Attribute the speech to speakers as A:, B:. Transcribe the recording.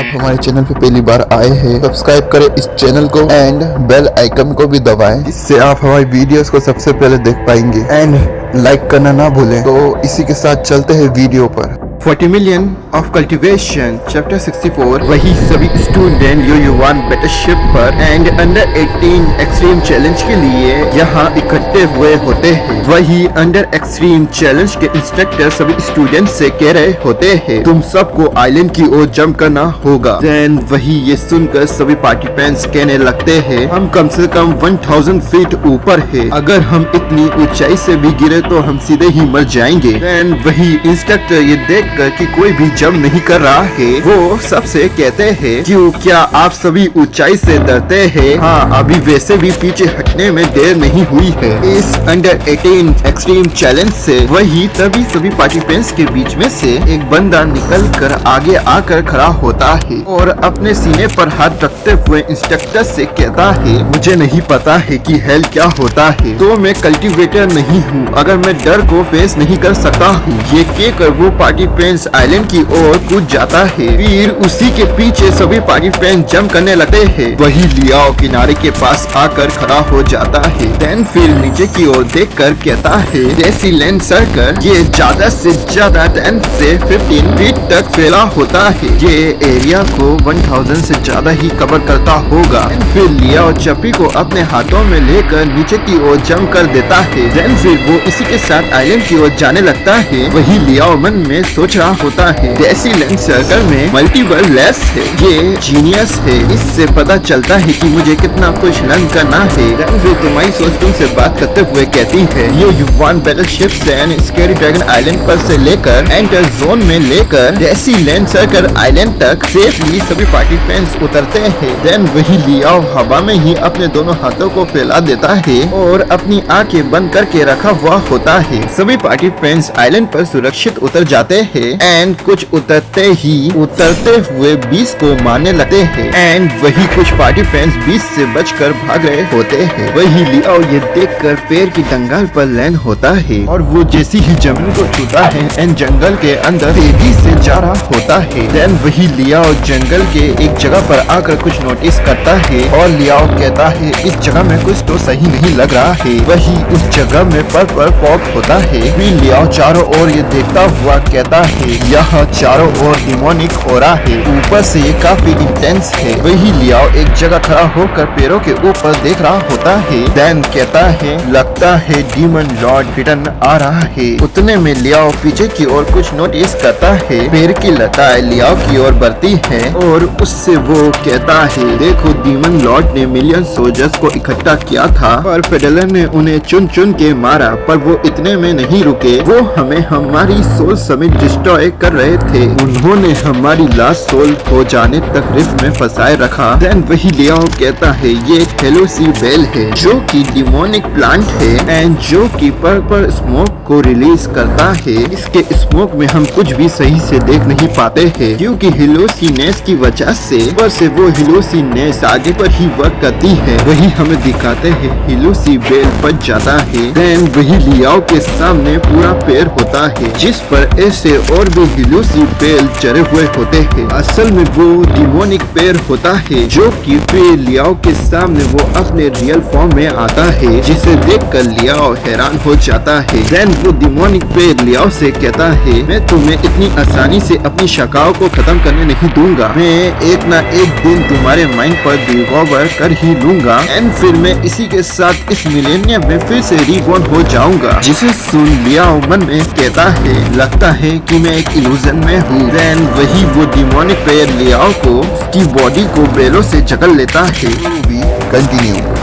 A: आप हमारे चैनल पे पहली बार आए हैं, सब्सक्राइब करें इस चैनल को एंड बेल आइकन को भी दबाएं, इससे आप हमारी वीडियोस को सबसे पहले देख पाएंगे एंड लाइक करना ना भूलें। तो इसी के साथ चलते हैं वीडियो पर।
B: 40 million of cultivation चैप्टर 64। वही सभी स्टूडेंट यो-1 बैटलशिप पर एंड अंडर 18 एक्सट्रीम चैलेंज के लिए यहाँ इकट्ठे हुए होते हैं। वही अंडर एक्सट्रीम चैलेंज के इंस्ट्रक्टर सभी स्टूडेंट से कह रहे होते हैं तुम सबको आइलैंड की ओर जंप करना होगा। देन वही ये सुनकर सभी पार्टिसिपेंट्स कहने लगते हैं हम कम से कम 1000 फीट ऊपर है, अगर हम इतनी ऊंचाई से भी गिरे तो हम सीधे ही मर जाएंगे। देन वही इंस्ट्रक्टर ये देख कि कोई भी जंप नहीं कर रहा है, वो सबसे कहते हैं क्यों क्या आप सभी ऊंचाई से डरते हैं? हाँ, अभी वैसे भी पीछे हटने में देर नहीं हुई है। इस अंडर 18 एक्सट्रीम चैलेंज से वही तभी सभी पार्टिसिपेंट्स के बीच में से एक बंदा निकल कर आगे आकर खड़ा होता है और अपने सीने पर हाथ रखते हुए इंस्ट्रक्टर से कहता है मुझे नहीं पता है कि हेल क्या होता है, तो मैं कल्टीवेटर नहीं हूँ, अगर मैं डर को फेस नहीं कर सकता हूँ। ये कहकर वो पार्टिसिपेंट्स आइलैंड की ओर कूद जाता है। फिर उसी के पीछे सभी पार्टिसिपेंट्स जंप करने लगते हैं। वही लियाओ किनारे के पास आकर खड़ा हो जाता है। देन फिर नीचे की ओर देखकर कहता है जैसी लैंड सर्कल ये ज्यादा से ज्यादा 10 से 15 फीट तक फैला होता है, ये एरिया को 1000 से ज्यादा ही कवर करता होगा। फिर लियाओ चप्पी को अपने हाथों में लेकर नीचे की ओर जंप कर देता है। देन फिर वो इसी के साथ आइलैंड की ओर जाने लगता है। वही लियाओ मन में सोच रहा होता है जैसी लेंथ सर्कल में मल्टीपल लेस है, ये जीनियस है, इससे पता चलता है कि मुझे कितना कुछ लर्न करना है। फिर तुम्हारी सोच तुमसे बात करते हुए कहती है ये यो-1 बैटलशिप से स्कैरी ड्रैगन आइलैंड पर से लेकर एंटर जोन में लेकर जैसी लेंथ सर्कल आइलैंड तक सेफली सभी पार्टिसिपेंट्स उतरते हैं। देन वही लियाओ हवा में ही अपने दोनों हाथों को फैला देता है और अपनी आंखें बंद करके रखा हुआ होता है। सभी पार्टिसिपेंट्स आइलैंड पर सुरक्षित उतर जाते हैं एंड कुछ उतरते हुए 20 को मारने लगते हैं एंड वही कुछ पार्टिसिपेंट्स 20 से बचकर भाग रहे होते हैं। वही लियाओ ये देखकर पैर की टंगाल पर लैंड होता है और वो जैसी ही जमीन को छूता है एंड जंगल के अंदर तेजी से जा रहा होता है। देन वही लियाओ जंगल के एक जगह पर आकर कुछ नोटिस करता है और लियाओ कहता है इस जगह में कुछ तो सही नहीं लग रहा है। वही उस जगह में पर्पल फॉग होता है। फिर लियाओ चारों ओर ये देखता हुआ कहता है यहाँ चारों ओर डिमोनिक हो रहा है, ऊपर से ये काफी इंटेंस है। वही लियाओ एक जगह खड़ा होकर पैरों के ऊपर देख रहा होता है। देन कहता है लगता है डीमन लॉर्ड रिटर्न आ रहा है। उतने में लियाओ पीछे की ओर कुछ नोटिस करता है, पैर की लताएं लियाओ की ओर बढ़ती है और उससे वो कहता है देखो डीमन लॉर्ड ने मिलियन सोल्जर्स को इकट्ठा किया था पर फेडरल ने उन्हें चुन चुन के मारा, पर वो इतने में नहीं रुके, वो हमें हमारी सोल समेत डिस्ट्रॉय कर रहे थे, उन्होंने हमारी लास्ट सोल हो जाने तक रिफ्ट में फंसाए रखा। देन वही लियाओ कहता है ये हेलोसी बेल है जो कि डिमोनिक प्लांट है एंड जो कि पर्पल स्मोक को रिलीज करता है। इसके स्मोक में हम कुछ भी सही से देख नहीं पाते हैं क्योंकि हिलोसिनेस की वजह से ऊपर से वो हिलोसिनेस आगे पर ही वर्क करती है। वही हमें दिखाते हैं हिलोसी बेल बच जाता है। देन वही लियाओ के सामने पूरा पेड़ होता है जिस पर ऐसे और भी हिलोसी बेल चढ़े हुए होते हैं। असल में वो डिमोनिक पेड़ होता है जो कि फिर लियाओ के सामने वो अपने रियल फॉर्म में आता है जिसे देखकर लियाओ हैरान हो जाता है। देन वो डिमोनिक पेड़ लियाओ से कहता है मैं तुम्हें इतनी आसानी से अपनी शकाओं को खत्म करने नहीं दूंगा, मैं एक ना एक दिन तुम्हारे माइंड पर डिवॉर कर ही लूंगा एंड फिर मैं इसी के साथ इस मिलेनियम में फिर से रीबॉर्न हो जाऊंगा। जिसे सुन लियाओ मन में कहता है लगता है कि मैं एक इल्यूजन में हूँ। देन वही वो डिमोनिक पेड़ लियाओ को उसकी बॉडी को बेलों से जकड़ लेता है।
A: कंटिन्यू।